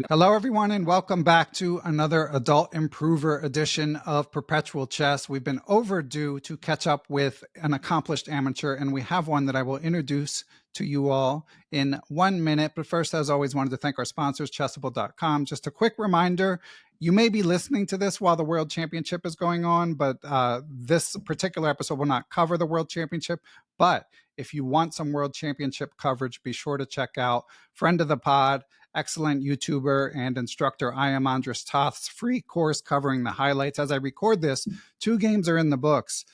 Hello, everyone, and welcome back to another Adult Improver edition of Perpetual Chess. We've been overdue to catch up with an accomplished amateur, and we have one that I will introduce to you all in 1 minute. But first, as always, wanted to thank our sponsors, Chessable.com. Just a quick reminder, you may be listening to this while the World Championship is going on, but this particular episode will not cover the World Championship. But if you want some World Championship coverage, be sure to check out friend of the pod, excellent YouTuber and instructor IM Andres Toth's free course covering the highlights. As I record this, 2 games are in the books.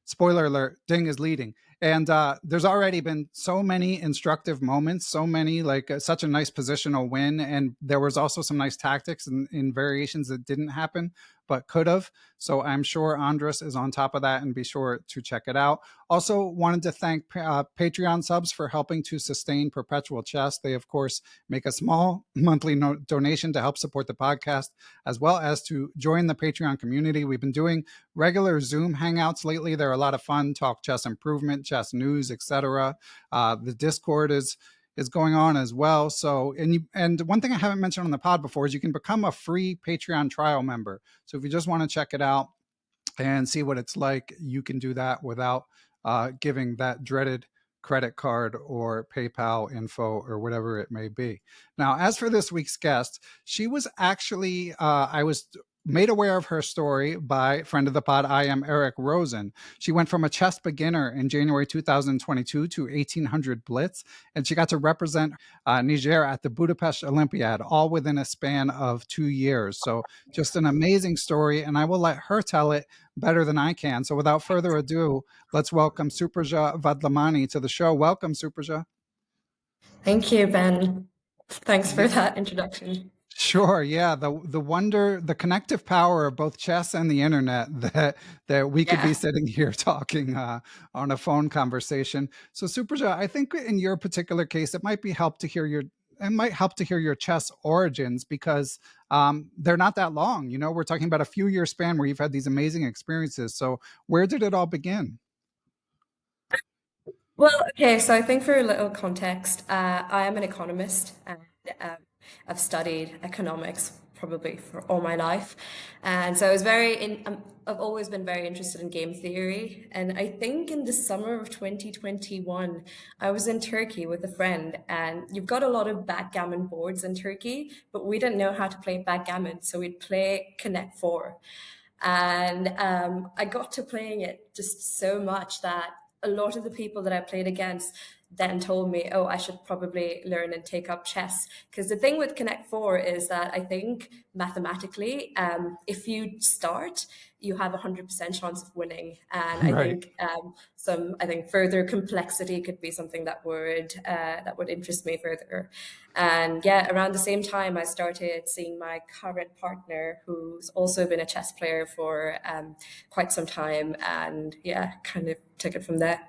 Spoiler alert, Ding is leading. And there's already been so many instructive moments, so many, such a nice positional win. And there was also some nice tactics in variations that didn't happen, but could have. So I'm sure Andres is on top of that, and be sure to check it out. Also wanted to thank Patreon subs for helping to sustain Perpetual Chess. They, of course, make a small monthly donation to help support the podcast, as well as to join the Patreon community. We've been doing regular Zoom hangouts lately. They're a lot of fun, talk chess improvement, chess news, etc. The Discord is going on as well. So, and one thing I haven't mentioned on the pod before is you can become a free Patreon trial member. So if you just want to check it out and see what it's like, you can do that without giving that dreaded credit card or PayPal info or whatever it may be. Now, as for this week's guest, she was actually, I was made aware of her story by friend of the pod, IM Eric Rosen. She went from a chess beginner in January 2022 to 1800 Blitz, and she got to represent Niger at the Budapest Olympiad, all within a span of 2 years. So just an amazing story, and I will let her tell it better than I can. So without further ado, let's welcome Supraja Vadlamani to the show. Welcome, Supraja. Thank you, Ben. Thanks for that introduction. Sure. Yeah. The wonder, the connective power of both chess and the internet that we could be sitting here talking on a phone conversation. So Supraja, I think in your particular case, it might help to hear your chess origins, because they're not that long. You know, we're talking about a few year span where you've had these amazing experiences. So where did it all begin? Well, okay, so I think for a little context, I am an economist, and I've studied economics probably for all my life. And so I've always been very interested in game theory. And I think in the summer of 2021, I was in Turkey with a friend, and you've got a lot of backgammon boards in Turkey, but we didn't know how to play backgammon. So we'd play Connect Four. And I got to playing it just so much that a lot of the people that I played against then told me, oh, I should probably learn and take up chess. Because the thing with Connect Four is that I think mathematically, if you start, you have 100% chance of winning. And I think further complexity could be something that would interest me further. And yeah, around the same time, I started seeing my current partner, who's also been a chess player for quite some time, and yeah, kind of took it from there.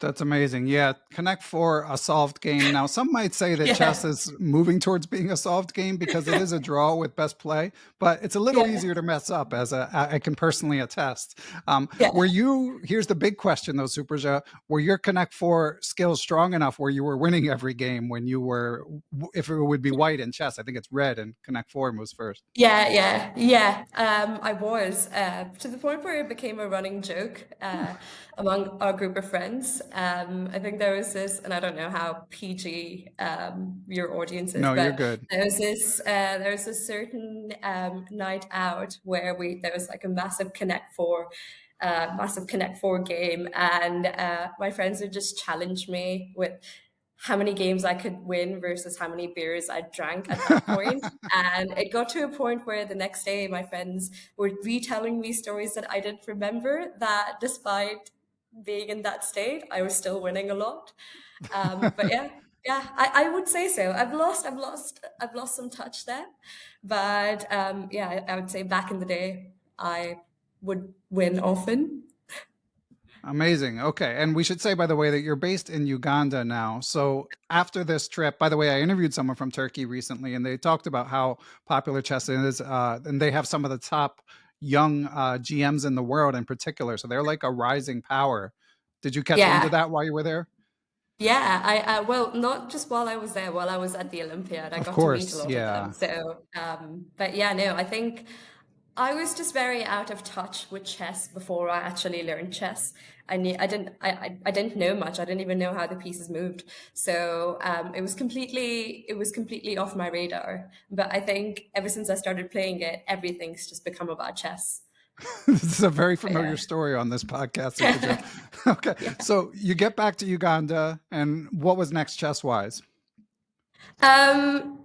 That's amazing. Yeah, Connect Four, a solved game. Now, some might say that chess is moving towards being a solved game because it is a draw with best play, but it's a little easier to mess up, as I can personally attest. Here's the big question though, Supraja, were your Connect Four skills strong enough where you were winning every game if it would be white in chess? I think it's red and Connect Four moves first. I was to the point where it became a running joke among our group of friends. I think there was this, and I don't know how PG your audience is, no, but you're good. There was a certain night out where there was like a massive Connect Four game, and my friends would just challenge me with how many games I could win versus how many beers I drank at that point. And it got to a point where the next day my friends were retelling me stories that I didn't remember, that despite being in that state, I was still winning a lot. But I would say so. I've lost some touch there. But I would say back in the day, I would win often. Amazing. Okay. And we should say, by the way, that you're based in Uganda now. So after this trip, by the way, I interviewed someone from Turkey recently, and they talked about how popular chess is. And they have some of the top young GMs in the world in particular. So they're like a rising power. Did you catch wind of that while you were there? Yeah, well, not just while I was there, while I was at the Olympiad, I Of got to meet a course, lot of them. yeah. So, but yeah, no, I think I was just very out of touch with chess before I actually learned chess. I didn't know much. I didn't even know how the pieces moved. So, it was completely off my radar. But I think ever since I started playing it, everything's just become about chess. This is a very But familiar yeah. story on this podcast, Supraja. Okay, Yeah. so you get back to Uganda, and what was next chess wise?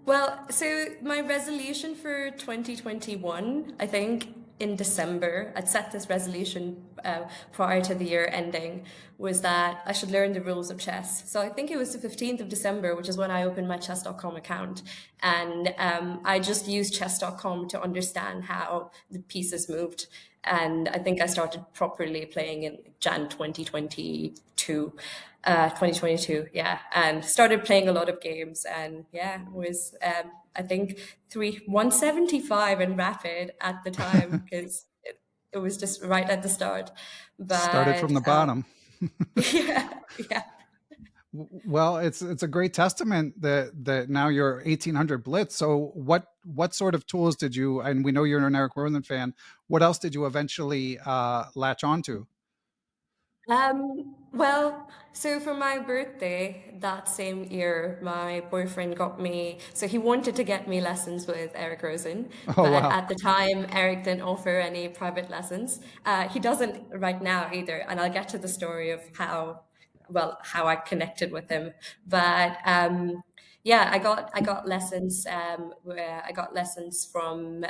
Well, so my resolution for 2021, I think in December, I'd set this resolution prior to the year ending, was that I should learn the rules of chess. So I think it was the 15th of December, which is when I opened my chess.com account. And I just used chess.com to understand how the pieces moved. And I think I started properly playing in Jan 2022. 2022, yeah, and started playing a lot of games, and yeah, was I think 175 in rapid at the time because it was just right at the start. Started from But the bottom. yeah, yeah. Well, it's a great testament that now you're 1800 blitz. So what sort of tools did you? And we know you're an Eric Rosen fan. What else did you eventually latch onto? Well, so for my birthday that same year, my boyfriend got me, so he wanted to get me lessons with Eric Rosen, Oh but wow, at the time, Eric didn't offer any private lessons. He doesn't right now either, and I'll get to the story of how I connected with him. But yeah, I got lessons where I got lessons from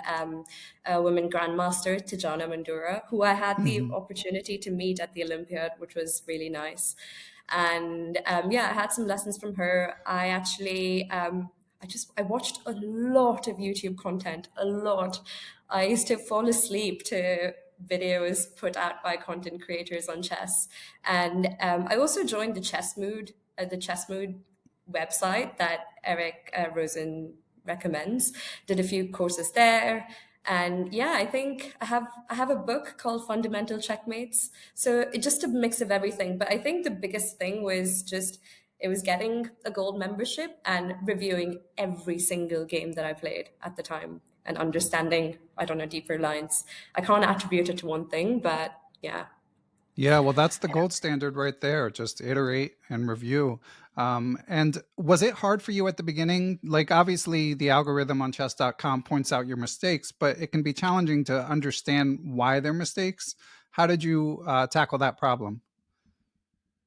a women grandmaster, Tijana Mandura, who I had the hmm opportunity to meet at the Olympiad, which was really nice. And yeah, I had some lessons from her. I watched a lot of YouTube content, a lot. I used to fall asleep to videos put out by content creators on chess, and I also joined the Chess Mood website that Eric Rosen recommends. Did a few courses there, and yeah, I think I have a book called Fundamental Checkmates. So it's just a mix of everything. But I think the biggest thing was just it was getting a gold membership and reviewing every single game that I played at the time and understanding, I don't know, deeper lines. I can't attribute it to one thing, but yeah. Yeah, well, that's the gold standard right there. Just iterate and review. And was it hard for you at the beginning? Like, obviously, the algorithm on chess.com points out your mistakes, but it can be challenging to understand why they're mistakes. How did you tackle that problem?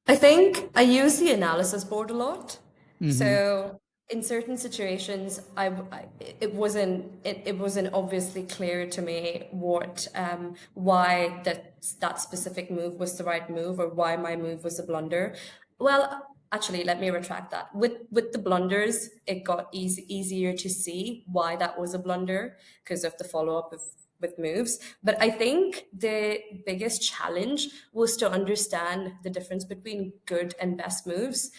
I think I use the analysis board a lot. Hmm So in certain situations, it wasn't obviously clear to me why that specific move was the right move or why my move was a blunder. Well, actually, let me retract that. With the blunders, it got easier to see why that was a blunder because of the follow up of with moves. But I think the biggest challenge was to understand the difference between good and best moves.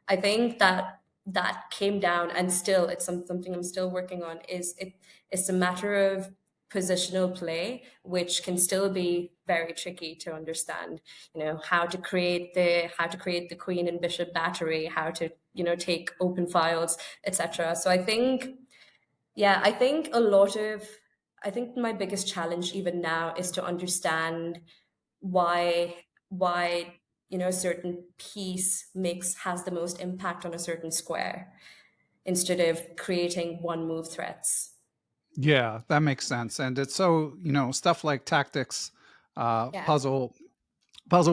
I think that came down, and still it's something I'm still working on. It's a matter of positional play, which can still be very tricky to understand. You know, how to create the queen and bishop battery, how to take open files, etc. So I think yeah, I think my biggest challenge even now is to understand why why a certain piece makes has the most impact on a certain square instead of creating one move threats. Yeah, that makes sense. And it's so, stuff like tactics, Yeah. puzzle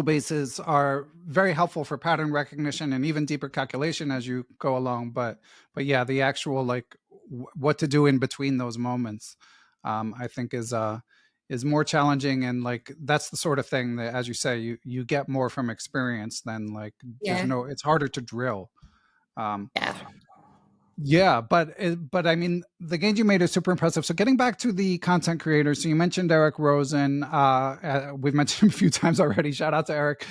bases are very helpful for pattern recognition and even deeper calculation as you go along. But yeah, the actual like what to do in between those moments, I think is more challenging. And like that's the sort of thing that, as you say, you get more from experience than like Yeah. it's harder to drill. Um, Yeah. yeah, but I mean, the gains you made are super impressive. So getting back to the content creators, so you mentioned Eric Rosen. We've mentioned him a few times already. Shout out to Eric.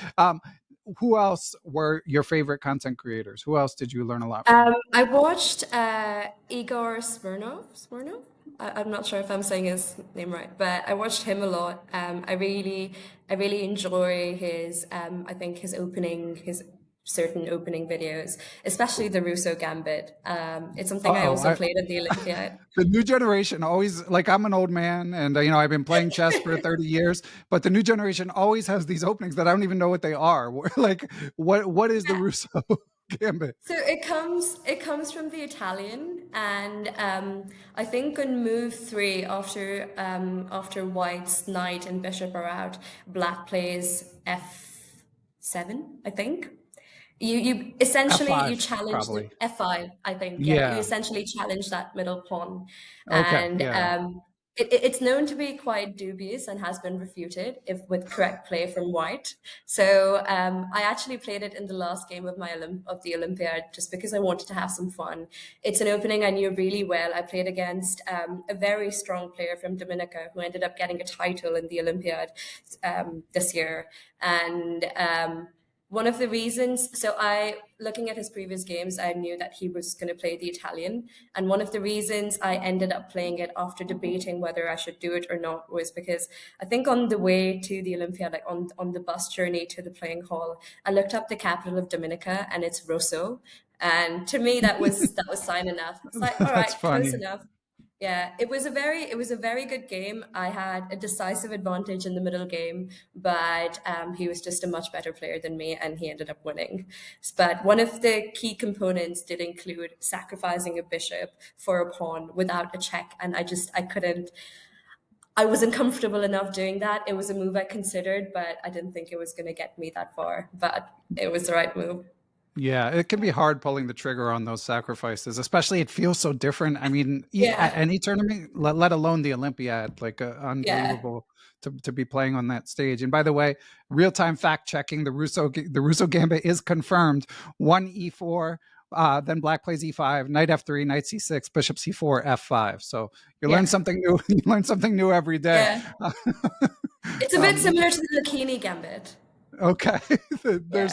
Who else were your favorite content creators? Who else did you learn a lot from? I watched Igor Smirnov. I'm not sure if I'm saying his name right, but I watched him a lot. I really enjoy his. I think his opening, his certain opening videos, especially the Russo Gambit. It's something I Uh-oh. also played at the Olympiad. The new generation always, like, I'm an old man and I've been playing chess for 30 years, but the new generation always has these openings that I don't even know what they are. Like, what is the Russo Gambit? So it comes from the Italian, and I think on move three, after White's knight and bishop are out, Black plays f7, I think. You essentially you F5, challenge the probably. f5, I think. Yeah, you Yeah. essentially challenge that middle pawn, Okay. and Yeah. it's known to be quite dubious and has been refuted if with correct play from White. So I actually played it in the last game of of the Olympiad just because I wanted to have some fun. It's an opening I knew really well. I played against a very strong player from Dominica who ended up getting a title in the Olympiad this year, and one of the reasons, so looking at his previous games, I knew that he was going to play the Italian. And one of the reasons I ended up playing it after debating whether I should do it or not was because I think on the way to the Olympiad, like on the bus journey to the playing hall, I looked up the capital of Dominica and it's Rosso. And to me, that was sign enough. It's like, all That's right, close funny. enough. Yeah, it was a very good game. I had a decisive advantage in the middle game, but he was just a much better player than me, and he ended up winning. But one of the key components did include sacrificing a bishop for a pawn without a check, and I couldn't. I wasn't comfortable enough doing that. It was a move I considered, but I didn't think it was going to get me that far. But it was the right move. Yeah, it can be hard pulling the trigger on those sacrifices, especially it feels so different. I mean, at Yeah, any tournament, let alone the Olympiad, like yeah. unbelievable to be playing on that stage. And by the way, real time fact checking, the Russo Gambit is confirmed. One e4, then Black plays e5, knight f3, knight c6, bishop c4, f5. So you learn Yeah, something new. You learn something new every day. yeah. It's a bit um, similar to the Lakini Gambit. Okay. Yeah.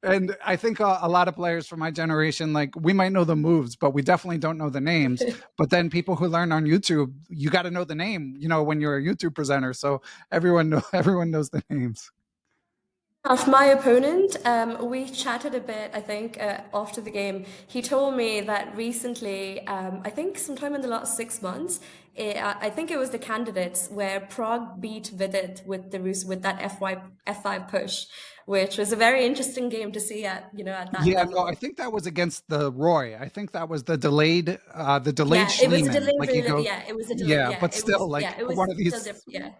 And I think a lot of players from my generation, like, we might know the moves, but we definitely don't know the names. But then people who learn on YouTube, you got to know the name, when you're a YouTube presenter. So everyone knows the names. Of my opponent, we chatted a bit, I think, after the game. He told me that recently, I think sometime in the last 6 months, I think it was the candidates where Prague beat Vidit with the Rus with that F5 push, which was a very interesting game to see at that Yeah, no, I level. think that was against the Roy. I think that was the delayed Yeah, it was a Schliemann. delay. Like, you go, Yeah, it was a delay. yeah, Yeah, but still, like, it was still different. Yeah,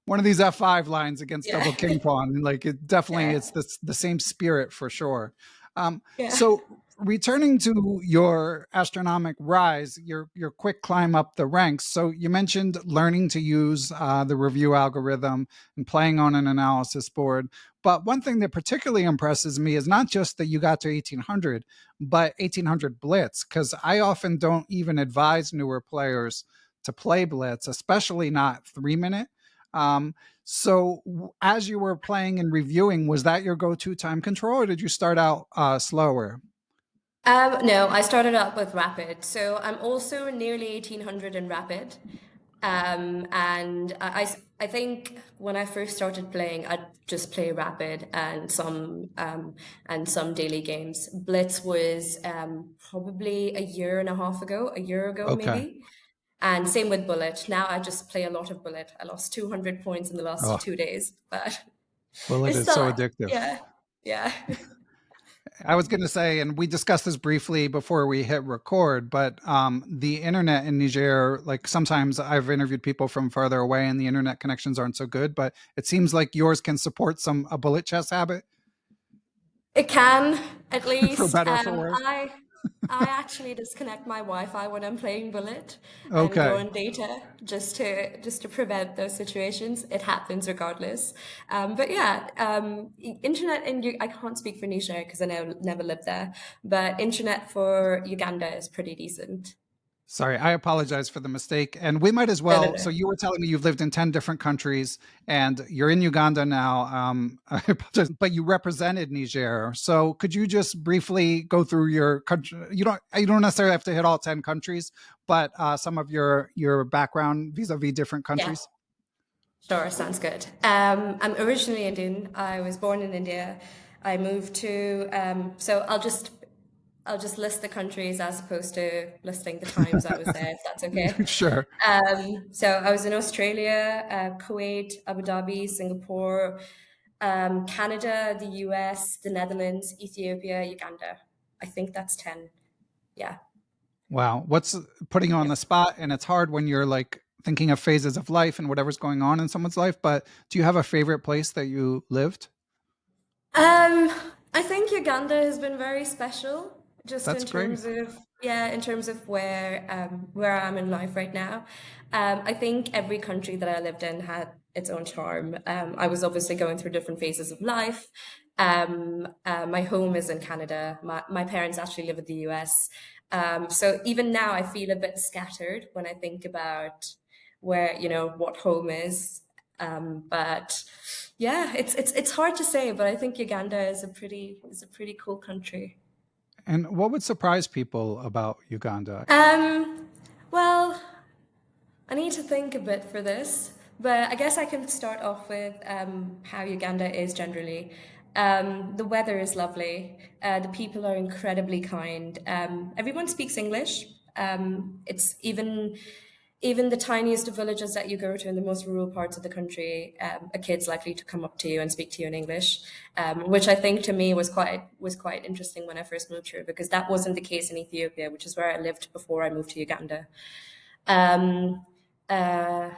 one of these F5 lines against yeah, double king pawn. Like, it definitely, yeah, it's the same spirit for sure. yeah. So returning to your astronomic rise, your quick climb up the ranks. So you mentioned learning to use the review algorithm and playing on an analysis board. But one thing that particularly impresses me is not just that you got to 1800, but 1800 blitz, because I often don't even advise newer players to play blitz, especially not 3 minute. Um, so as you were playing and reviewing, was that your go-to time control, or did you start out slower? No, I started out with Rapid. So I'm also nearly 1800 in Rapid. And I think when I first started playing, I'd just play Rapid and some daily games. Blitz was probably a year ago Okay. maybe. And same with Bullet. Now I just play a lot of Bullet. I lost 200 points in the last Oh, 2 days, but well, it it's is still, so addictive. yeah, yeah. I was going to say, and we discussed this briefly before we hit record, but the internet in Niger, like, sometimes I've interviewed people from farther away and the internet connections aren't so good, but it seems like yours can support a bullet chess habit. It can, at For least. better or for worse. I actually disconnect my Wi-Fi when I'm playing Bullet and go Okay. on data just to prevent those situations. It happens regardless. But yeah, internet in I can't speak for Niger because I never lived there, but internet for Uganda is pretty decent. Sorry, I apologize for the mistake. And we might as No, no, well. no. So you were telling me you've lived in 10 different countries and you're in Uganda now. I apologize, but you represented Niger. So could you just briefly go through your country? You don't necessarily have to hit all 10 countries, but some of your background vis-a-vis different Yeah. countries. Sure, sounds good. I'm originally Indian. I was born in India. I moved to so I'll just list the countries as opposed to listing the times I was there, if that's okay. Sure. So I was in Australia, Kuwait, Abu Dhabi, Singapore, Canada, the US, the Netherlands, Ethiopia, Uganda. I think that's 10. Yeah. Wow. What's putting you on Yeah. the spot? And it's hard when you're like thinking of phases of life and whatever's going on in someone's life. But do you have a favorite place that you lived? Um, I think Uganda has been very special, just That's in great. terms of yeah, in terms of where I'm in life right now. I think every country that I lived in had its own charm. I was obviously going through different phases of life. My home is in Canada. My parents actually live in the US. So even now, I feel a bit scattered when I think about where, what home is. But yeah, it's hard to say, but I think Uganda is a pretty cool country. And what would surprise people about Uganda? Um, well, I need to think a bit for this, but I guess I can start off with how Uganda is generally. The weather is lovely. The people are incredibly kind. Everyone speaks English. It's even the tiniest of villages that you go to in the most rural parts of the country, a kid's likely to come up to you and speak to you in English, which I think to me was quite interesting when I first moved here because that wasn't the case in Ethiopia, which is where I lived before I moved to Uganda. Um, uh,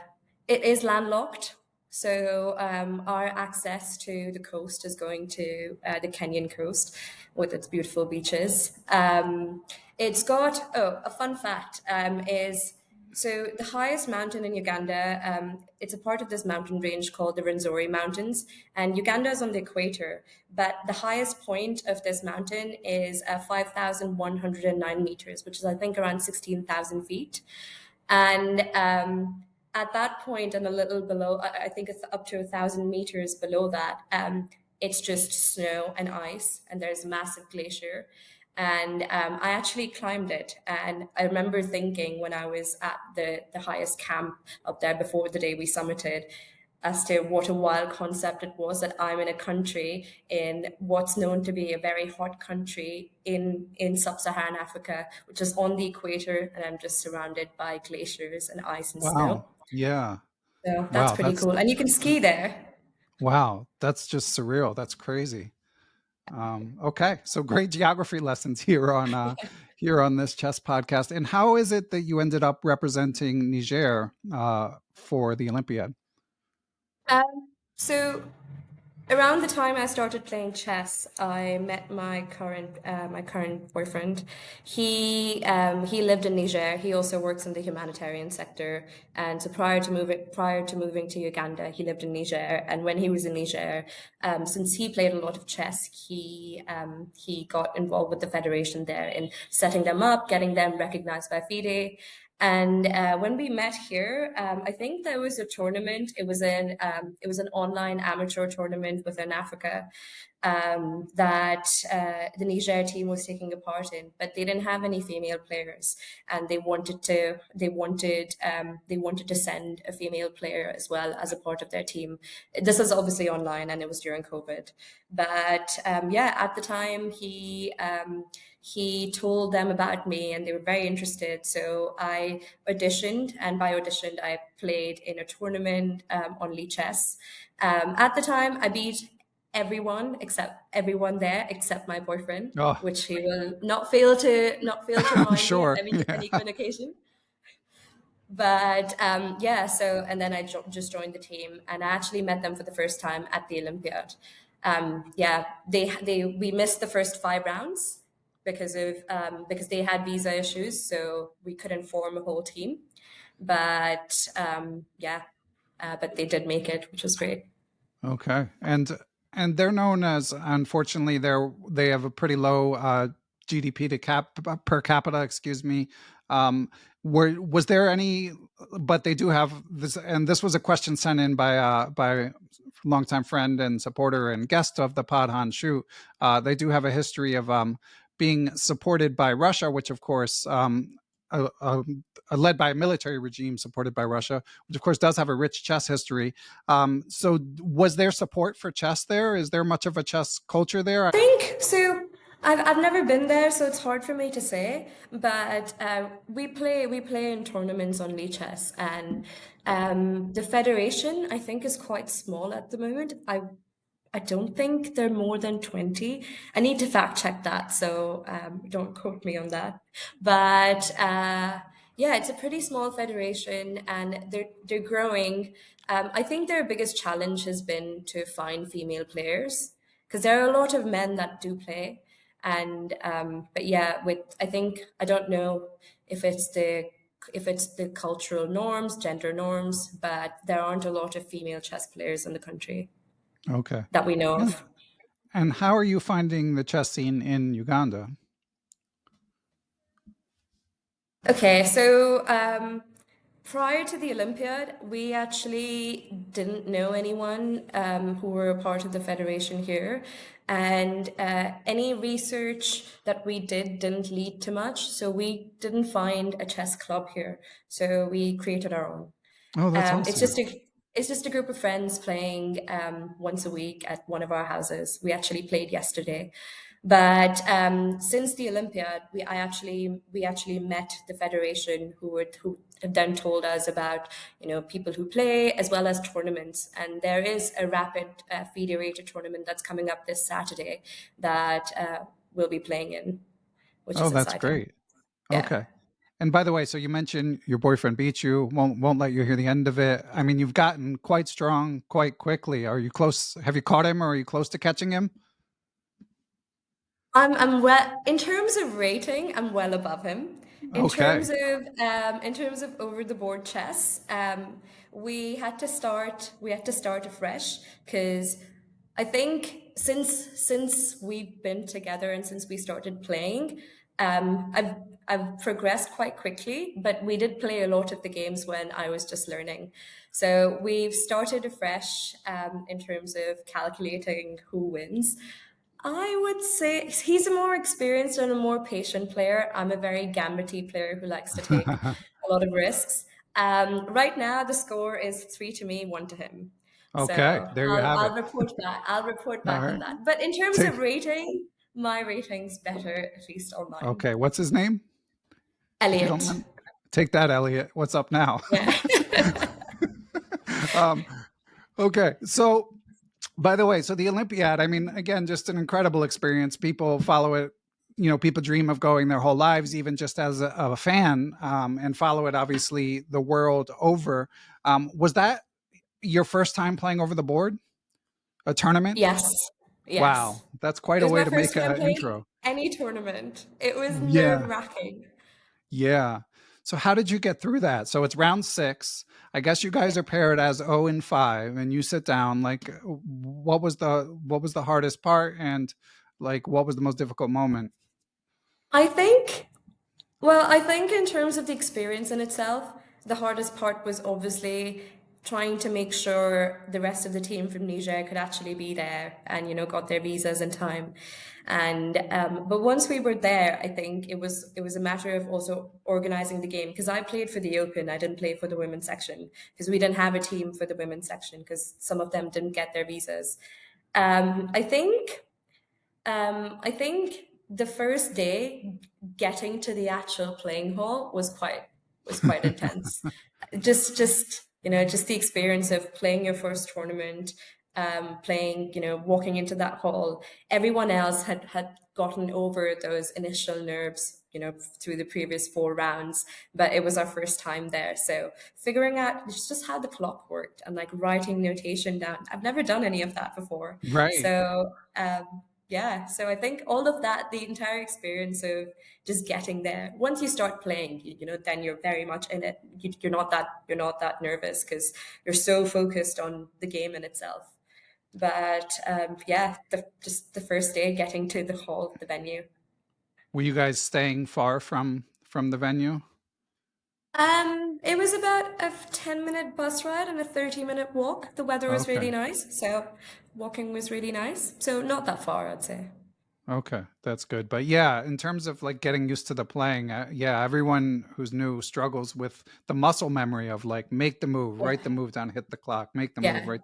it is landlocked, so our access to the coast is going to the Kenyan coast with its beautiful beaches. It's got, oh, a fun fact is so the highest mountain in Uganda, it's a part of this mountain range called the Rwenzori Mountains, and Uganda is on the equator. But the highest point of this mountain is 5,109 meters, which is I think around 16,000 feet. And at that point, and a little below, I think it's up to 1,000 meters below that, it's just snow and ice, and there's a massive glacier. And I actually climbed it. And I remember thinking when I was at the highest camp up there before the day we summited, as to what a wild concept it was that I'm in a country in what's known to be a very hot country in sub-Saharan Africa, which is on the equator, and I'm just surrounded by glaciers and ice and snow. Wow. Yeah. So that's Wow. pretty cool. And you can ski there. Wow. That's just surreal. That's crazy. Okay. So great geography lessons here on this chess podcast. And how is it that you ended up representing Niger for the Olympiad? So around the time I started playing chess, I met my current boyfriend. He lived in Niger. He also works in the humanitarian sector. And so prior to moving to Uganda, he lived in Niger. And when he was in Niger, since he played a lot of chess, he got involved with the federation there in setting them up, getting them recognized by FIDE. And when we met here, I think there was a tournament. It was an online amateur tournament within Africa that the Niger team was taking a part in, but they didn't have any female players, and they wanted to send a female player as well as a part of their team. This is obviously online, and it was during COVID. But yeah, at the time he told them about me and they were very interested. So I auditioned, and by auditioned, I played in a tournament on Chess. At the time, I beat everyone there except my boyfriend, Oh, which he will not fail to I'm remind me of sure. Yeah. any given occasion. But yeah, so and then just joined the team, and I actually met them for the first time at the Olympiad. Yeah, we missed the first 5 rounds because they had visa issues, so we couldn't form a whole team. But yeah, but they did make it, which was great. Okay. And they're known as, unfortunately, they have a pretty low GDP to cap per capita, excuse me. Was there any, but they do have this, and this was a question sent in by a longtime friend and supporter and guest of the pod, Han Shu. They do have a history of being supported by Russia, which of course led by a military regime supported by Russia, which of course does have a rich chess history. So, was there support for chess there? Is there much of a chess culture there? Think so. I've never been there, so it's hard for me to say. But we play in tournaments on chess, and the federation I think is quite small at the moment. I don't think they're more than 20. I need to fact check that, so don't quote me on that. But yeah, it's a pretty small federation, and they're growing. I think their biggest challenge has been to find female players because there are a lot of men that do play, and but yeah, with I think I don't know if it's the cultural norms, gender norms, but there aren't a lot of female chess players in the country Okay. that we know And of. and how are you finding the chess scene in Uganda? Okay, so prior to the Olympiad, we actually didn't know anyone who were a part of the federation here, and any research that we did didn't lead to much. So we didn't find a chess club here. So we created our own. Oh, that's It's awesome. just a group of friends playing once a week at one of our houses. We actually played yesterday, but since the Olympiad, we actually met the federation who then told us about people who play as well as tournaments. And there is a rapid federated tournament that's coming up this Saturday that we'll be playing in, which Oh, is that's exciting. great. Yeah. Okay. And by the way, so you mentioned your boyfriend beat you, won't let you hear the end of it. I mean, you've gotten quite strong quite quickly. Are you close? Have you caught him or are you close to catching him? I'm well in terms of rating, I'm well above him. Okay. In terms of over the board chess, we had to start afresh because I think since we've been together and since we started playing, I've progressed quite quickly, but we did play a lot of the games when I was just learning. So we've started afresh in terms of calculating who wins. I would say he's a more experienced and a more patient player. I'm a very gambity player who likes to take a lot of risks. Right now, the score is three to me, one to him. Okay. So There you I'll have I'll it. report back. I'll report All back on right. that. But in terms Take, of rating, my rating's better, at least online. okay. What's his name? If you don't Elliot. mind. Take that, Elliot. What's up now? Yeah. um, okay. So, by the way, so the Olympiad, I mean, again, just an incredible experience. People follow it, people dream of going their whole lives, even just as a fan, and follow it, obviously, the world over. Was that your first time playing over the board, a tournament? Yes. Yes. Wow. That's quite It a was way my to first make time an playing intro. any tournament. It was Yeah. nerve-wracking. Yeah. So how did you get through that? So it's round six. I guess you guys are paired as 0 and 5, and you sit down. Like, what was the hardest part, and like what was the most difficult moment? I think I think in terms of the experience in itself, the hardest part was obviously trying to make sure the rest of the team from Niger could actually be there and, got their visas in time. And but once we were there, I think it was a matter of also organizing the game because I played for the Open, I didn't play for the women's section because we didn't have a team for the women's section because some of them didn't get their visas. I think the first day getting to the actual playing hall was quite intense. Just the experience of playing your first tournament, playing, walking into that hall. Everyone else had gotten over those initial nerves, through the previous four rounds, but it was our first time there. So figuring out just how the clock worked and like writing notation down. I've never done any of that before. Right. So yeah, so I think all of that, the entire experience of just getting there. Once you start playing, then you're very much in it. You're not that nervous because you're so focused on the game in itself. But yeah, just the first day getting to the hall, the venue. Were you guys staying far from the venue? It was about a 10-minute bus ride and a 30-minute walk. The weather was Okay. really nice, so walking was really nice. So not that far, I'd say. Okay, that's good. But yeah, in terms of like getting used to the playing, yeah, everyone who's new struggles with the muscle memory of like make the move, Yeah. write the move down, hit the clock, make the move, Yeah.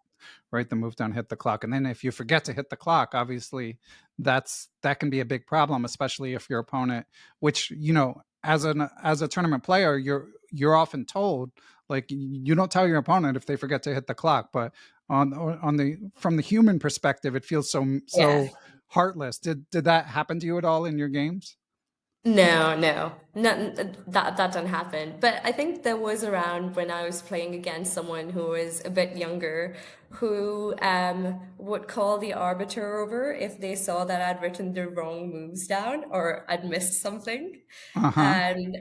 write the move down, hit the clock. And then if you forget to hit the clock, obviously that can be a big problem, especially if your opponent, which, you know, as a tournament player, you're often told like you don't tell your opponent if they forget to hit the clock, but on the from the human perspective, it feels Yeah. so heartless. Did that happen to you at all in your games? No, no, no, that didn't happen. But I think there was around when I was playing against someone who was a bit younger, who would call the arbiter over if they saw that I'd written the wrong moves down or I'd missed something. Uh-huh. And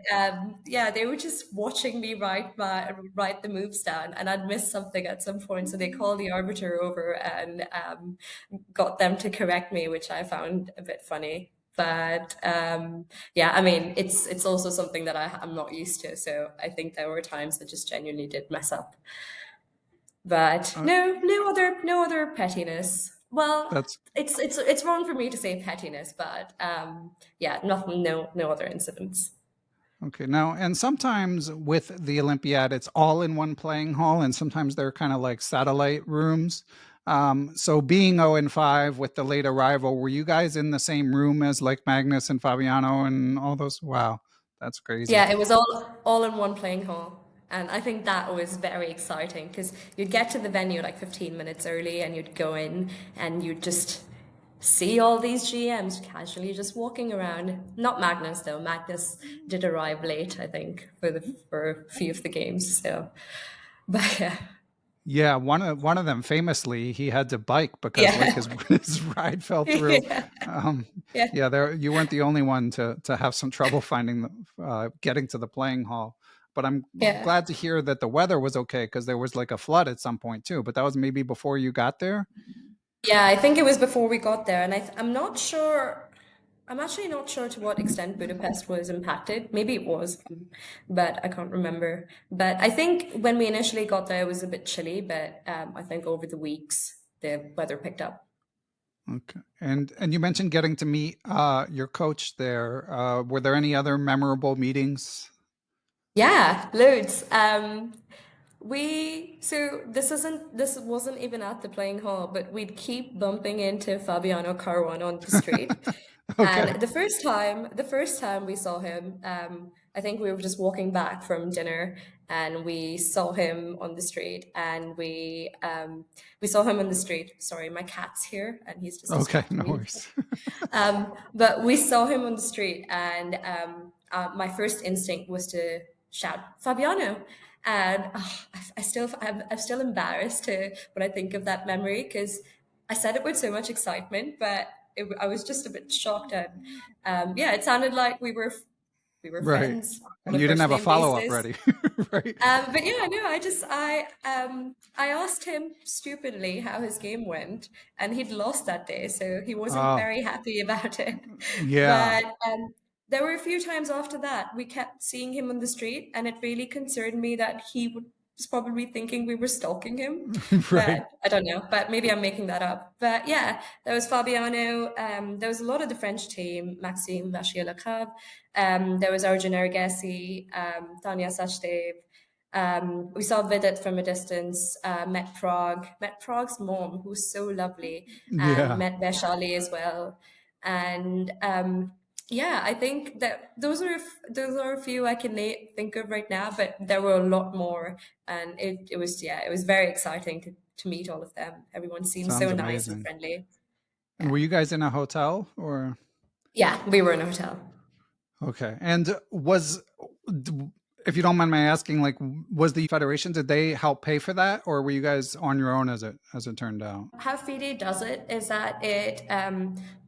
yeah, they were just watching me write the moves down, and I'd missed something at some point. So they called the arbiter over and got them to correct me, which I found a bit funny. But yeah, I mean, it's also something that I'm not used to. So I think there were times that just genuinely did mess up. But Uh, no other pettiness. Well, that's it's wrong for me to say pettiness, but yeah, nothing, no other incidents. okay. Now, and sometimes with the Olympiad, it's all in one playing hall, and sometimes they're kind of like satellite rooms. So being 0-5 with the late arrival, were you guys in the same room as like Magnus and Fabiano and all those? Wow, that's crazy. Yeah, it was all in one playing hall. And I think that was very exciting because you'd get to the venue like 15 minutes early and you'd go in and you'd just see all these GMs casually just walking around. Not Magnus though. Magnus did arrive late, I think, for a few of the games. So, but yeah. Yeah, one of them famously, he had to bike because like Yeah. his his ride fell through. Yeah. Um, Yeah. yeah, there you weren't the only one to have some trouble finding getting to the playing hall. But I'm Yeah. glad to hear that the weather was okay because there was like a flood at some point too. But that was maybe before you got there. Yeah, I think it was before we got there, and I'm not sure. I'm actually not sure to what extent Budapest was impacted. Maybe it was, but I can't remember. But I think when we initially got there, it was a bit chilly, but I think over the weeks the weather picked up. Okay, and you mentioned getting to meet your coach there. Were there any other memorable meetings? Yeah, loads. This wasn't even at the playing hall, but we'd keep bumping into Fabiano Caruana on the street. Okay, And the first time we saw him, I think we were just walking back from dinner, and we saw him on the street, and we saw him on the street. Sorry, my cat's here, and he's just okay, distracting no me. worries. But we saw him on the street, and my first instinct was to shout Fabiano, and I'm still embarrassed when I think of that memory because I said it with so much excitement, but I was just a bit shocked, and yeah, it sounded like we were Right, friends on and a you didn't first have a name follow up basis. ready, right? But yeah, no, I asked him stupidly how his game went, and he'd lost that day, so he wasn't Oh, very happy about it. yeah, But there were a few times after that we kept seeing him on the street, and it really concerned me that was probably thinking we were stalking him. right. But I don't know. But maybe I'm making that up. But yeah, there was Fabiano. There was a lot of the French team, Maxime Vachier-Lacabe. There was Arjun Ergesi, Tanya Sachdev. We saw Vidit from a distance, met Prague's mom, who's so lovely, and Yeah, met Vaishali as well. And yeah, I think that those are a few I can think of right now, but there were a lot more, and it was very exciting to meet all of them. Everyone seemed sounds so nice and amazing. friendly. And Yeah, were you guys in a hotel or yeah, we were in a hotel. okay? And d- if you don't mind my asking, like, was the federation, did they help pay for that, or were you guys on your own as it turned out? How FIDE does it is that it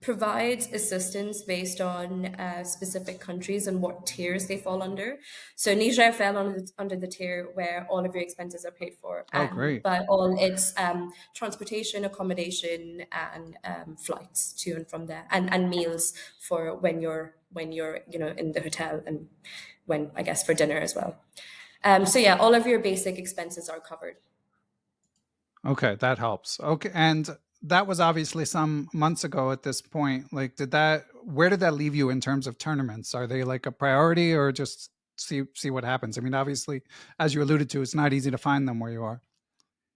provides assistance based on specific countries and what tiers they fall under. So Niger fell under the tier where all of your expenses are paid for, Oh, and great. by all its transportation, accommodation, and flights to and from there, and meals for when you're in the hotel, and when I guess for dinner as well. So yeah, all of your basic expenses are covered. Okay, that helps. Okay, and that was obviously some months ago at this point. Like, where did that leave you in terms of tournaments? Are they like a priority, or just see what happens? I mean, obviously, as you alluded to, it's not easy to find them where you are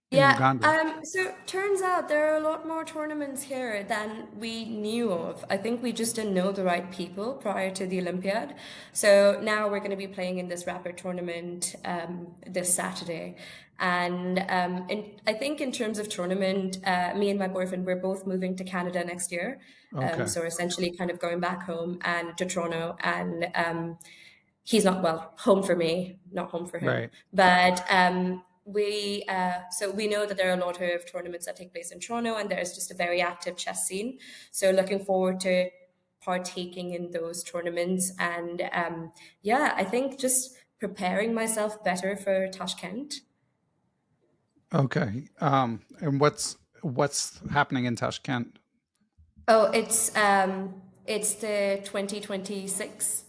in Yeah, Uganda. so turns out there are a lot more tournaments here than we knew of. I think we just didn't know the right people prior to the Olympiad. So now we're going to be playing in this rapid tournament this Saturday. And I think in terms of tournament, me and my boyfriend, we're both moving to Canada next year. Okay, So we're essentially kind of going back home and to Toronto, and he's not, well, home for me, not home for him. right. But so we know that there are a lot of tournaments that take place in Toronto, and there's just a very active chess scene. So looking forward to partaking in those tournaments, and yeah, I think just preparing myself better for Tashkent. Okay. And what's happening in Tashkent? Oh, it's the 2026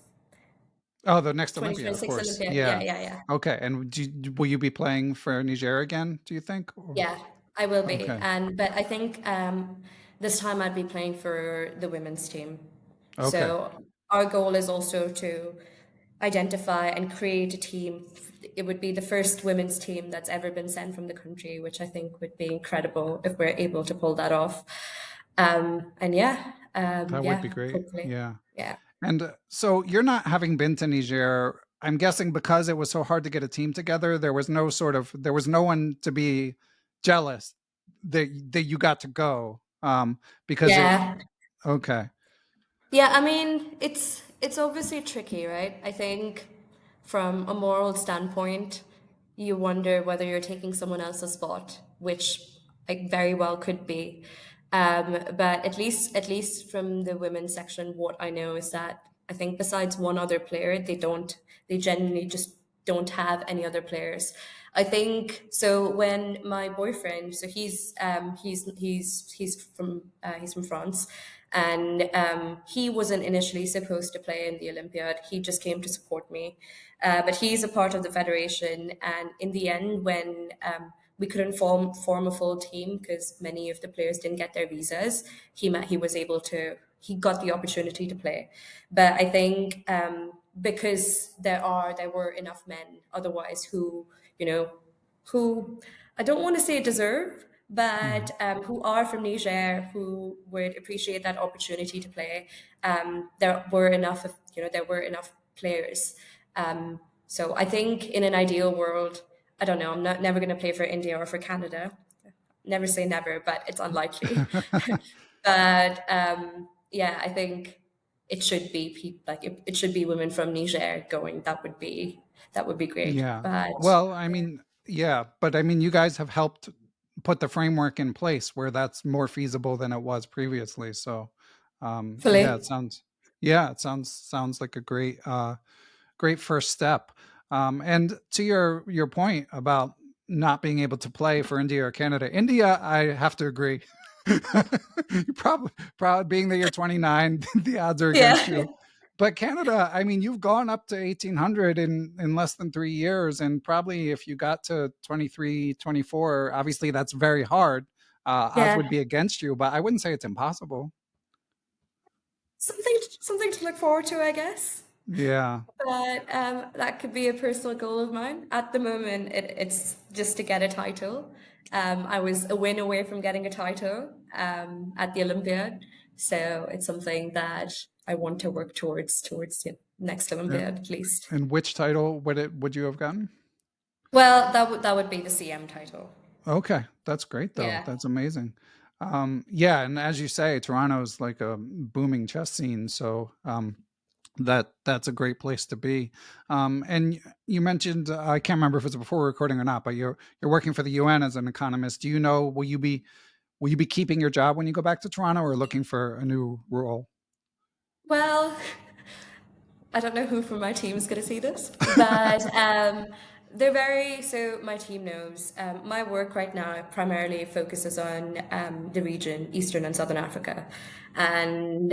Oh, the next Olympiad, of 2026 course. Olympiad. Yeah, Yeah. yeah, yeah. Okay. And will you be playing for Niger again, do you think? Yeah, I will be. Okay. And but I think this time I'd be playing for the women's team. Okay. So our goal is also to identify and create a team. It would be the first women's team that's ever been sent from the country, which I think would be incredible if we're able to pull that off. And yeah, That would yeah, be great. hopefully. Yeah. Yeah. And so you're not having been to Niger, I'm guessing because it was so hard to get a team together, there was no one to be jealous that you got to go. Because it Yeah. okay. Yeah, I mean, it's obviously tricky, right? I think from a moral standpoint, you wonder whether you're taking someone else's spot, which like very well could be. But at least from the women's section, what I know is that I think besides one other player, they genuinely just don't have any other players. I think so. When my boyfriend, so he's from France, and he wasn't initially supposed to play in the Olympiad. He just came to support me, but he's a part of the federation. And in the end, when we couldn't form a full team because many of the players didn't get their visas, he was able to. He got the opportunity to play, but I think because there were enough men otherwise who who I don't want to say deserve, Mhm. but who are from Niger, who would appreciate that opportunity to play. There were enough players. So I think in an ideal world, I don't know. I'm not never going to play for India or for Canada. Never say never, but it's unlikely. But yeah, I think it should be it should be women from Niger going. That would be great. Yeah. But Well, I mean, yeah, but I mean, you guys have helped put the framework in place where that's more feasible than it was previously. So, yeah, fully. it sounds like a great first step. And to your point about not being able to play for India or Canada, India, I have to agree. You probably being that you're 29, the odds are against Yeah. you. But Canada, I mean, you've gone up to 1800 in less than 3 years, and probably if you got to 23, 24, obviously that's very hard. Odds Yeah. would be against you, but I wouldn't say it's impossible. Something to look forward to, I guess. Yeah. But that could be a personal goal of mine. At the moment, it's just to get a title. I was a win away from getting a title at the Olympiad, so it's something that I want to work towards the next Uh, Olympiad at least. And which title would you have gotten? Well, that would be the CM title. Okay, that's great though. Yeah. That's amazing. Yeah, and as you say, Toronto's like a booming chess scene, so that's a great place to be. And you mentioned I can't remember if it's before recording or not, but you're working for the UN as an economist. Do you know will you be keeping your job when you go back to Toronto, or looking for a new role? Well, I don't know who from my team is going to see this, but so my team knows. My work right now primarily focuses on the region, Eastern and Southern Africa. And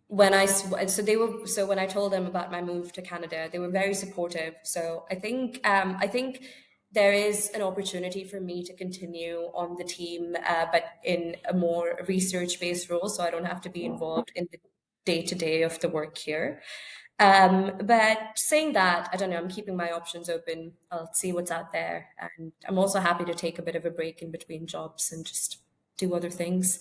when I s- so they were so when I told them about my move to Canada, they were very supportive. So I think there is an opportunity for me to continue on the team, but in a more research-based role, so I don't have to be involved in the day-to-day of the work here. But saying that, I don't know, I'm keeping my options open. I'll see what's out there. And I'm also happy to take a bit of a break in between jobs and just do other things.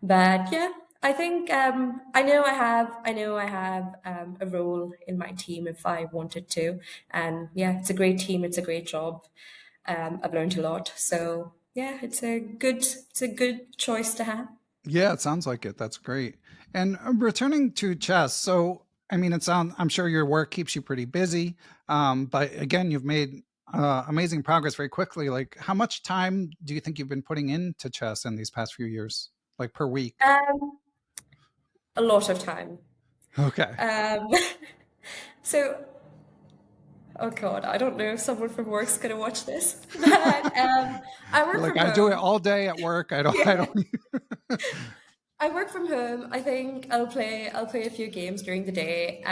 But yeah, I think I know I have a role in my team if I wanted to. And yeah, it's a great team, it's a great job. I've learned a lot. So yeah, it's a good choice to have. Yeah, it sounds like it. That's great. And returning to chess, so I mean, I'm sure your work keeps you pretty busy, but again, you've made amazing progress very quickly. Like, how much time do you think you've been putting into chess in these past few years, like per week? Um, a lot of time. Okay. Um, so, oh God, I don't know if someone from work's gonna watch this, but I You're work like, from I do it home. all day at work. I don't. I Yeah, don't. I work from home. I think I'll play a few games during the day.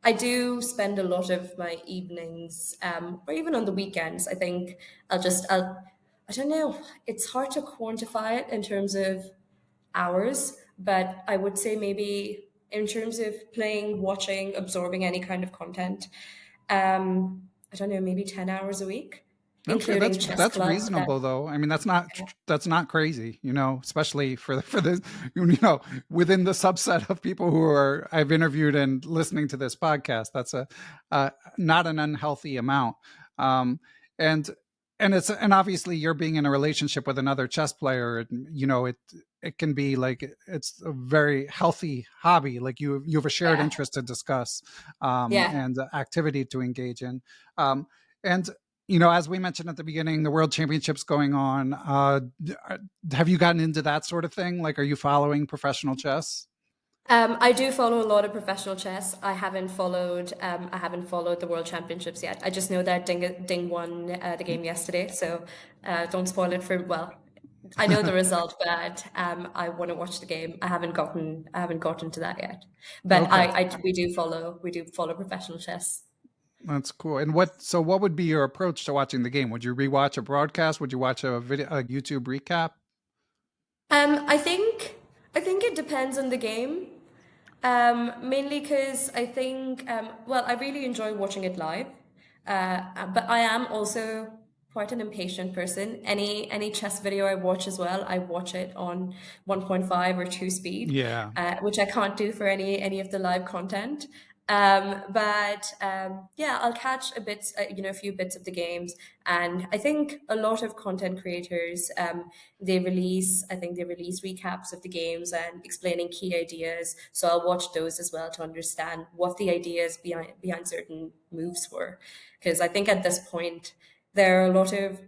I do spend a lot of my evenings, or even on the weekends. I think I don't know. It's hard to quantify it in terms of hours, but I would say maybe in terms of playing, watching, absorbing any kind of content, I don't know, maybe 10 hours a week, Okay, including chess that's club. That reasonable though. I mean, that's not crazy, especially for the within the subset of people who are I've interviewed and listening to this podcast. That's a not an unhealthy amount. Um, and and obviously you're being in a relationship with another chess player, and it can be like it's a very healthy hobby. Like you have a shared yeah, interest to discuss, yeah. and activity to engage in. And as we mentioned at the beginning, the World Championships going on. Have you gotten into that sort of thing? Like, are you following professional chess? I do follow a lot of professional chess. I haven't followed the World Championships yet. I just know that Ding won the game yesterday, so don't spoil it for. Well, I know the result, but I want to watch the game. I haven't gotten to that yet. But Okay, we do follow professional chess. that's cool. And what would be your approach to watching the game? Would you rewatch a broadcast? Would you watch a YouTube recap? I think it depends on the game. Mainly because I think, well, I really enjoy watching it live, but I am also quite an impatient person. Any chess video I watch as well, I watch it on 1.5 or 2 speed, Yeah, which I can't do for any of the live content. But yeah, I'll catch a few bits of the games, and I think a lot of content creators I think they release recaps of the games and explaining key ideas. So I'll watch those as well to understand what the ideas behind certain moves were, because I think at this point there are a lot of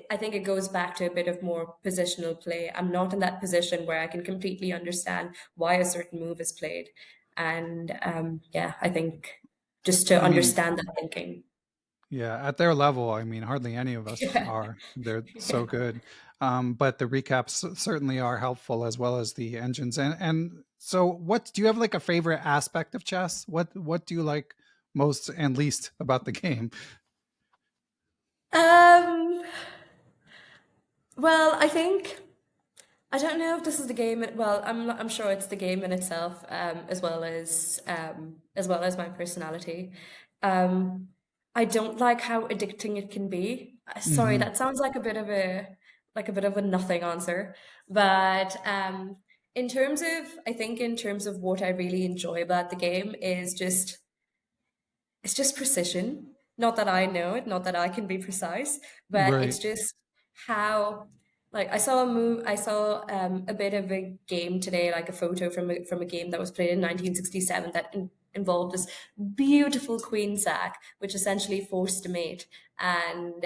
I think it goes back to a bit of more positional play. I'm not in that position where I can completely understand why a certain move is played. And yeah, I think just to I mean, understand that thinking. yeah, at their level, I mean, hardly any of us Yeah. are. They're Yeah. so good. But the recaps certainly are helpful as well as the engines. And so what do you have like a favorite aspect of chess? What do you like most and least about the game? Um, well, I don't know if this is the game. Well, I'm sure it's the game in itself, as well as my personality. Um, I don't like how addicting it can be. Sorry, Hmm. that sounds like a bit of a nothing answer, but in terms of what I really enjoy about the game is just it's just precision. Not that I know it, not that I can be precise, but it's Right. just how, like, I saw a bit of a game today, like a photo from a game that was played in 1967 that involved this beautiful queen sack, which essentially forced a mate. And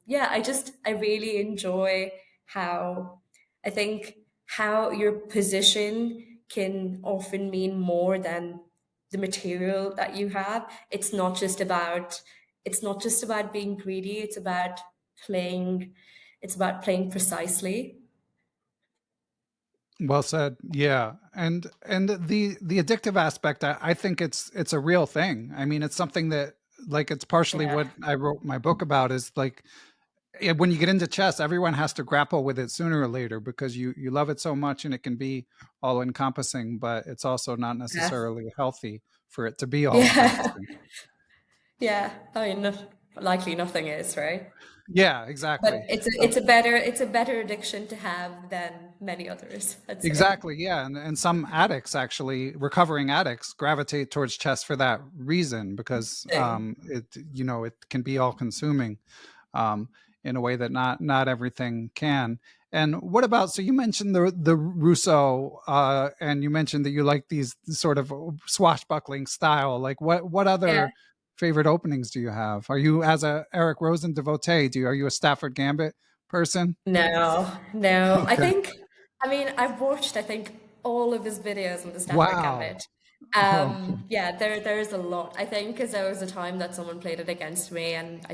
yeah, I really enjoy how I think how your position can often mean more than the material that you have. It's not just about being greedy. Playing it's about playing precisely. Well said. Yeah. And the addictive aspect, I think it's a real thing. I mean, it's something that like it's partially Yeah. what I wrote my book about is like when you get into chess, everyone has to grapple with it sooner or later because you love it so much and it can be all encompassing, but it's also not Yeah. necessarily healthy for it to be all Yeah. encompassing. Yeah. I mean, likely nothing is, right? Yeah, But exactly. it's a better addiction to have than many others, I'd say. Exactly, yeah, and some addicts actually, recovering addicts, gravitate towards chess for that reason because Thing. it can be all consuming um, in a way that not everything can. And what about? So you mentioned the Russo, and you mentioned that you like these sort of swashbuckling style. Like what Yeah. other favorite openings do you have? Are you as a Eric Rosen devotee? Are you a Stafford Gambit person? No, no. Okay. I mean, I've watched, I think, all of his videos on the Stafford Wow. Gambit. Oh, Yeah, there's a lot. I think because there was a time that someone played it against me, and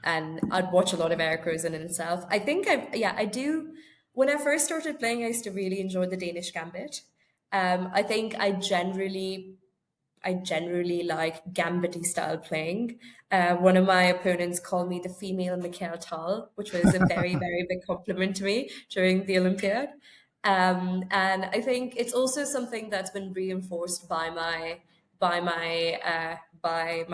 I'd watch a lot of Eric Rosen in itself. Yeah, I do. When I first started playing, I used to really enjoy the Danish Gambit. I think I generally like gambity style playing. One of my opponents called me the female Mikhail Tal, which was a very, very big compliment to me during the Olympiad. And I think it's also something that's been reinforced by my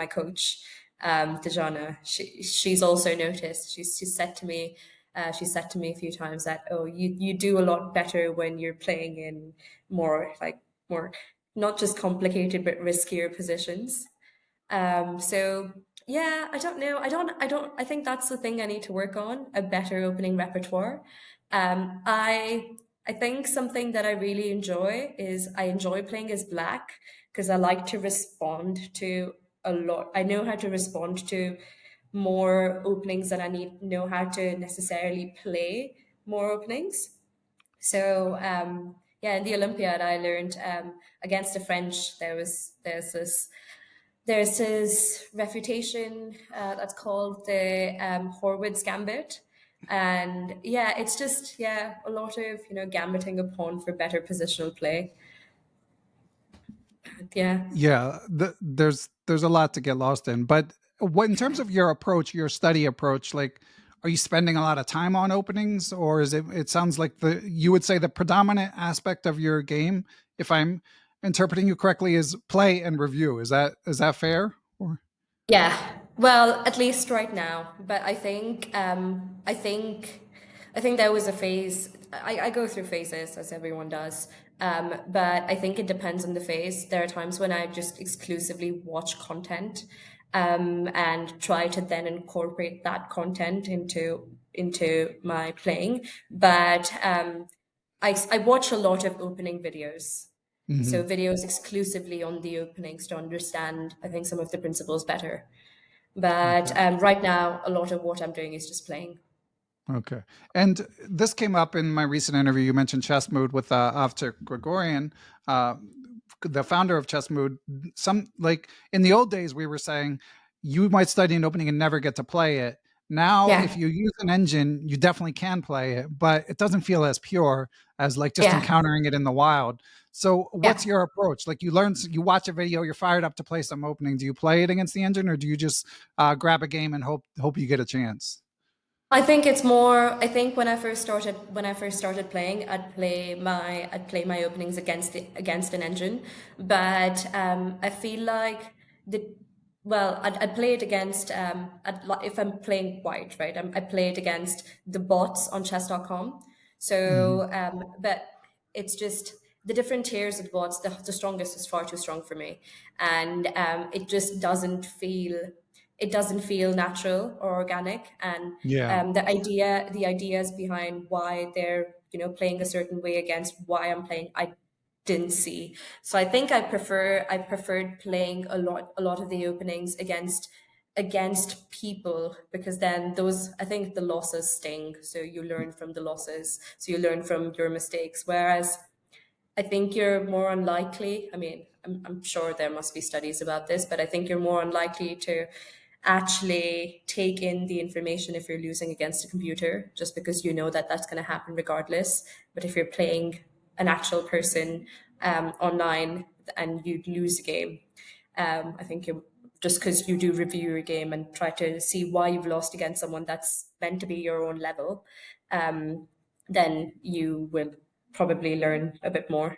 coach, Tijana. She's also noticed. She said to me a few times that, oh, you do a lot better when you're playing in more not just complicated but riskier positions. So yeah, I don't know. I think that's the thing I need to work on, a better opening repertoire. Um, I I think something that I really enjoy is I enjoy playing as black because I like to respond to a lot. I know how to respond to more openings than I need know how to necessarily play more openings. So yeah, in the Olympiad, I learned against the French. There's this refutation that's called the Horwitz Gambit, and yeah, it's just yeah a lot of gambiting a pawn for better positional play. Yeah. yeah, there's a lot to get lost in. But what in terms of your approach, your study approach, like are you spending a lot of time on openings or is it sounds like the you would say the predominant aspect of your game, if I'm interpreting you correctly, is play and review. Is that fair? Or Yeah, well, at least right now. But I think there was a phase. I go through phases, as everyone does. But I think it depends on the phase. There are times when I just exclusively watch content, and try to then incorporate that content into my playing. But I watch a lot of opening videos. So Mhm. videos exclusively on the openings to understand, I think, some of the principles better. But Okay. right now, a lot of what I'm doing is just playing. Okay. And this came up in my recent interview. You mentioned Chess Mood with Avtar Gregorian, uh, the founder of Chess Mood. Some like in the old days, we were saying you might study an opening and never get to play it. Now, if Yeah, you use an engine, you definitely can play it, but it doesn't feel as pure as like just yeah, encountering it in the wild. So, what's yeah. your approach? Like, you watch a video, you're fired up to play some opening. Do you play it against the engine, or do you just grab a game and hope you get a chance? I think it's more. I think when I first started playing, I'd play my openings against an engine, but I feel like the well, I'd play it against if I'm playing white, right? I play it against the bots on chess.com. Mhm. So, but it's just the different tiers of bots. The strongest is far too strong for me, and it just doesn't feel natural or organic. And Yeah. the ideas behind why they're playing a certain way against why I'm playing, I didn't see. So I think I preferred playing a lot of the openings against people, because then those, I think, the losses sting, so you learn from the losses, so you learn from your mistakes. Whereas I think you're more unlikely. I mean, I'm sure there must be studies about this, but I think you're more unlikely to actually take in the information if you're losing against a computer, just because you know that that's going to happen regardless. But if you're playing an actual person online and you lose a game, I think you're just because you do review your game and try to see why you've lost against someone that's meant to be your own level, um, then you will probably learn a bit more.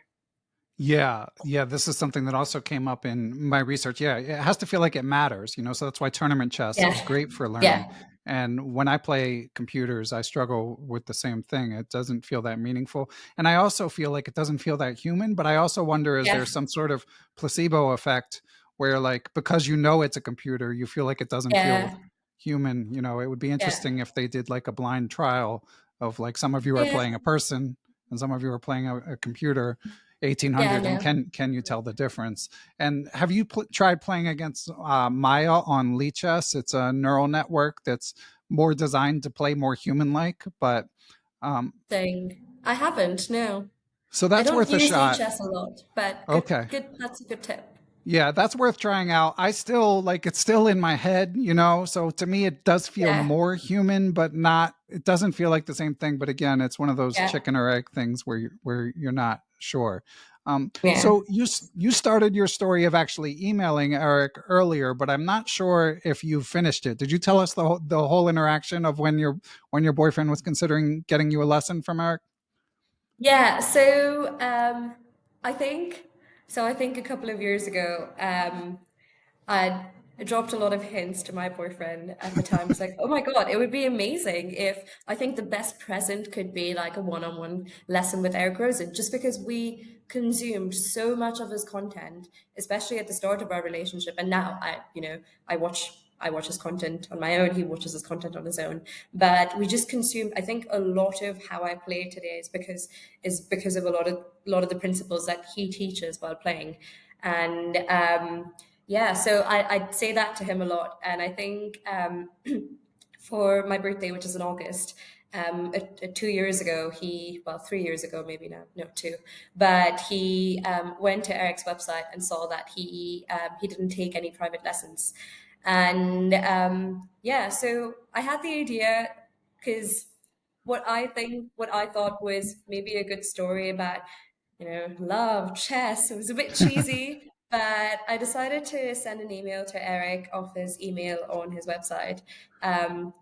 Yeah, yeah, this is something that also came up in my research. Yeah, it has to feel like it matters, so that's why tournament chess Yeah, is great for learning. yeah, And when I play computers, I struggle with the same thing. It doesn't feel that meaningful. And I also feel like it doesn't feel that human, but I also wonder, is there yeah, some sort of placebo effect where, like, because it's a computer, you feel like it doesn't feel yeah, human? It would be yeah, interesting if they did like a blind trial of, like, some of you are yeah, playing a person and some of you are playing a computer, yeah, 1800, and no. can you tell the difference? And have you tried playing against Maia on Lichess? It's a neural network that's more designed to play more human like, but um, Thing. I haven't, no. so I that's don't worth a use shot. chess a lot, but Okay. that's a good tip. Yeah, that's worth trying out. I still like, it's still in my head, so to me it does feel Yeah, more human, but not, it doesn't feel like the same thing. But again, it's one of those yeah, chicken or egg things where you're not sure. yeah. So you started your story of actually emailing Eric earlier, but I'm not sure if you finished it. Did you tell us the whole interaction of when your boyfriend was considering getting you a lesson from Eric? Yeah, so I think a couple of years ago, I dropped a lot of hints to my boyfriend at the time. It's like, oh my God, it would be amazing if I think the best present could be like a one-on-one lesson with Eric Rosen, just because we consumed so much of his content, especially at the start of our relationship. And now I I watch his content on my own, he watches his content on his own. But we just consumed, I think a lot of how I play today is because of a lot of the principles that he teaches while playing. And yeah, so I'd say that to him a lot. And I think for my birthday, which is in August, 2 years ago, well, 3 years ago, maybe now, no, two, but he went to Eric's website and saw that he didn't take any private lessons. And yeah, so I had the idea because what I thought was maybe a good story about love, chess. It was a bit cheesy, but I decided to send an email to Eric off his email on his website,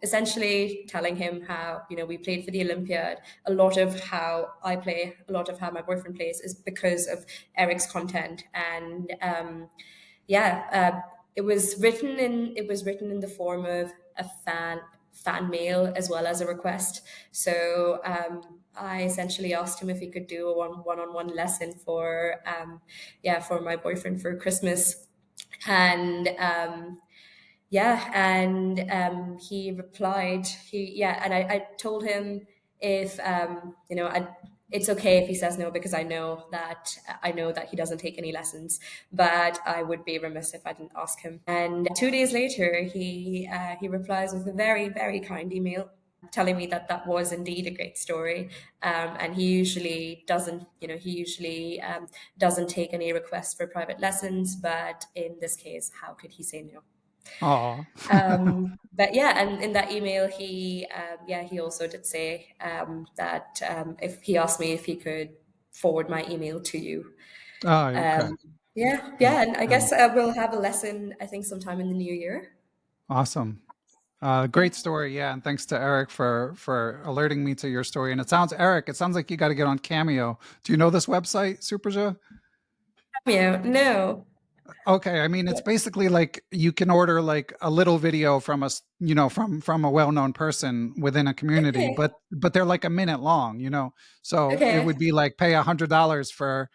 essentially telling him how, we played for the Olympiad. A lot of how I play, a lot of how my boyfriend plays is because of Eric's content. And yeah, it was written in the form of a fan mail as well as a request. So I essentially asked him if he could do a one-on-one lesson for yeah, for my boyfriend for Christmas. And yeah, and he replied. I told him if it's okay if he says no, because I know that he doesn't take any lessons, but I would be remiss if I didn't ask him. And 2 days later, he replies with a very, very kind email telling me that that was indeed a great story. And he usually doesn't take any requests for private lessons, but in this case, how could he say no? Oh. But yeah, and in that email, he also did say that if he asked me if he could forward my email to you. Oh, okay. Um, yeah, And, yeah, and I and guess we'll have a lesson, I think, sometime in the new year. awesome. Yeah. Great story, yeah, and thanks to Eric for alerting me to your story. And Eric, it sounds like you got to get on Cameo. Do you know this website, Supraja? Yeah, no. Okay, I mean, it's basically like you can order like a little video from from a well-known person within a community, Okay, but they're like a minute long, so it okay. would be like pay $100 for,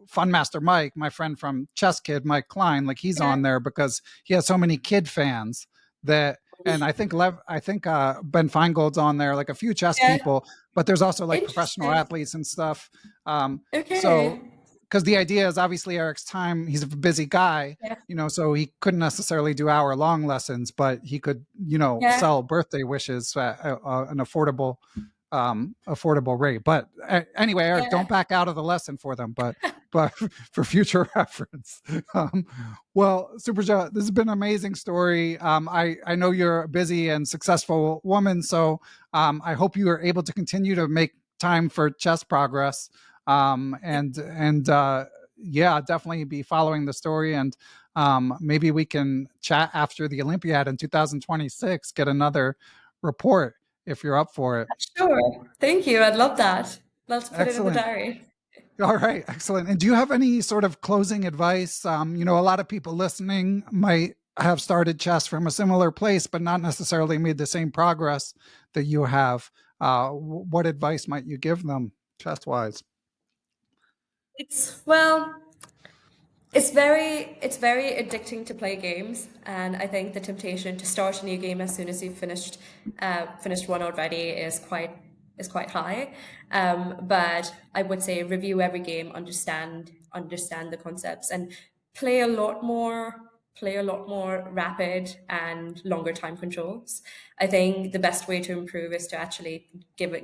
Fun Master Mike, my friend from Chess Kid, Mike Klein, like he's Yeah, on there because he has so many kid fans that. And I think Ben Feingold's on there, like a few chess yeah. people, but there's also like professional Interesting. athletes and stuff. So Okay. because the idea is obviously Eric's time, he's a busy guy, Yeah, so he couldn't necessarily do hour-long lessons, but he could, yeah, sell birthday wishes at an affordable rate. But anyway, Eric, yeah. don't back out of the lesson for them, but for future reference. Well, Superja, this has been an amazing story. I know you're a busy and successful woman, so I hope you are able to continue to make time for chess progress. And yeah, definitely be following the story, and maybe we can chat after the Olympiad in 2026, get another report if you're up for it. Sure. Thank you. I'd love that. Let's put it in the Excellent. diary. All right, excellent. And do you have any sort of closing advice? A lot of people listening might have started chess from a similar place, but not necessarily made the same progress that you have. What advice might you give them chess wise? It's well, it's very addicting to play games, and I think the temptation to start a new game as soon as you've finished one already is quite high. But I would say review every game, understand the concepts, and play a lot more play a lot more rapid and longer time controls. I think the best way to improve is to actually give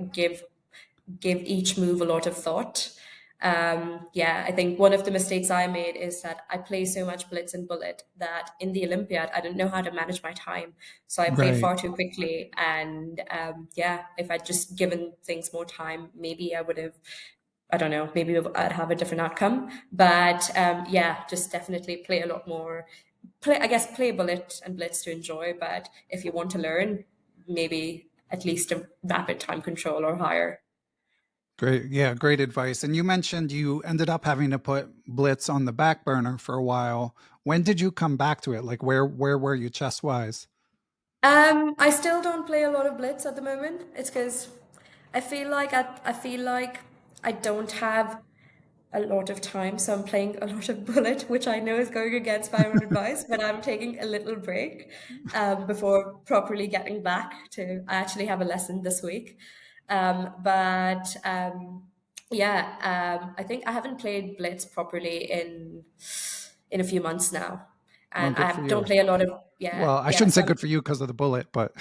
each move a lot of thought. Yeah, I think one of the mistakes I made is that I play so much blitz and bullet that in the Olympiad I didn't know how to manage my time, so I played Right. far too quickly. And yeah, if I'd just given things more time, maybe I would have. I don't know. Maybe I'd have a different outcome. But yeah, just definitely play a lot more. I guess play bullet and blitz to enjoy. But if you want to learn, maybe at least a rapid time control or higher. Great. Yeah, great advice. And you mentioned you ended up having to put Blitz on the back burner for a while. When did you come back to it? Like where were you chess wise? I still don't play a lot of Blitz at the moment. It's because I feel like I don't have a lot of time, so I'm playing a lot of Bullet, which I know is going against my own advice, but I'm taking a little break before properly getting back to. I actually have a lesson this week, but yeah, I think I haven't played Blitz properly in a few months now, Oh, and good I for don't you. play a lot of Well, I yeah. shouldn't say So good for you because of the bullet, but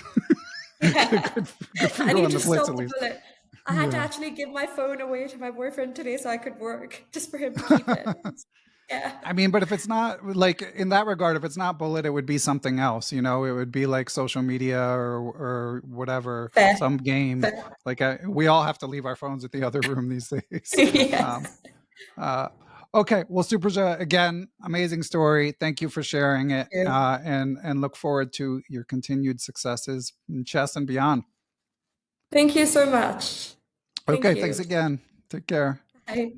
yeah. good for I you need on to the Blitz stop at the least. bullet. I had to Yeah. actually give my phone away to my boyfriend today so I could work, just for him to keep it. Yeah. I mean, but if it's not like in that regard, if it's not bullet, it would be something else. It would be like social media or whatever, Fair. some game. Fair. Like we all have to leave our phones at the other room these days. Um, Yes. uh, okay, well, Supraja, again, amazing story. Thank you for sharing it, Yeah. and look forward to your continued successes in chess and beyond. Thank you so much. Thank Okay, thanks you. again. Take care. Bye.